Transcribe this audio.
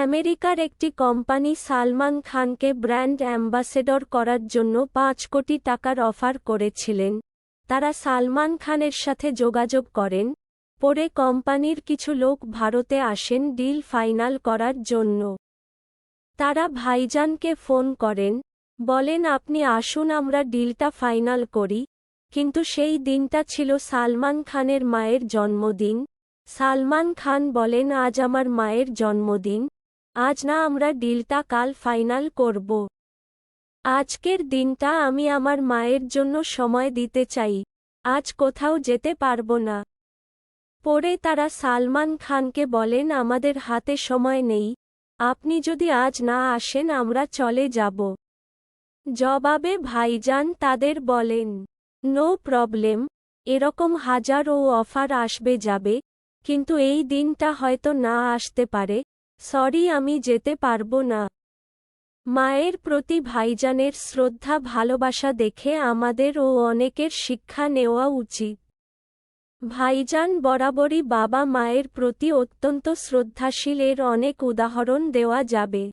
আমেরিকার একটি কোম্পানি সালমান খানকে ব্র্যান্ড অ্যাম্বাসেডর করার জন্য ৫ কোটি টাকার অফার করেছিলেন। তারা সালমান খানের সাথে যোগাযোগ করেন। পরে কোম্পানির কিছু লোক ভারতে আসেন ডিল ফাইনাল করার জন্য। তারা ভাইজানকে ফোন করেন, বলেন আপনি আসুন আমরা ডিলটা ফাইনাল করি। কিন্তু সেই দিনটা ছিল সালমান খানের মায়ের জন্মদিন। সালমান খান বলেন আজ আমার মায়ের জন্মদিন, আজ না আমরা ডিলটা কাল ফাইনাল করব। আজকের দিনটা আমি আমার মায়ের জন্য সময় দিতে চাই, আজ কোথাও যেতে পারবো না। পরে তারা সালমান খানকে বলেন আমাদের হাতে সময় নেই, আপনি যদি আজ না আসেন আমরা চলে যাব। জবাবে ভাইজান তাদের বলেন, নো প্রবলেম, এরকম হাজারো অফার আসবে যাবে, কিন্তু এই দিনটা হয়তো না আসতে পারে, সরি আমি যেতে পারবো না। মায়ের প্রতি ভাইজানের শ্রদ্ধা ভালোবাসা দেখে আমাদের ও অনেকের শিক্ষা নেওয়া উচিত। ভাইজান বরাবরই বাবা মায়ের প্রতি অত্যন্ত শ্রদ্ধাশীল, এর অনেক উদাহরণ দেওয়া যাবে।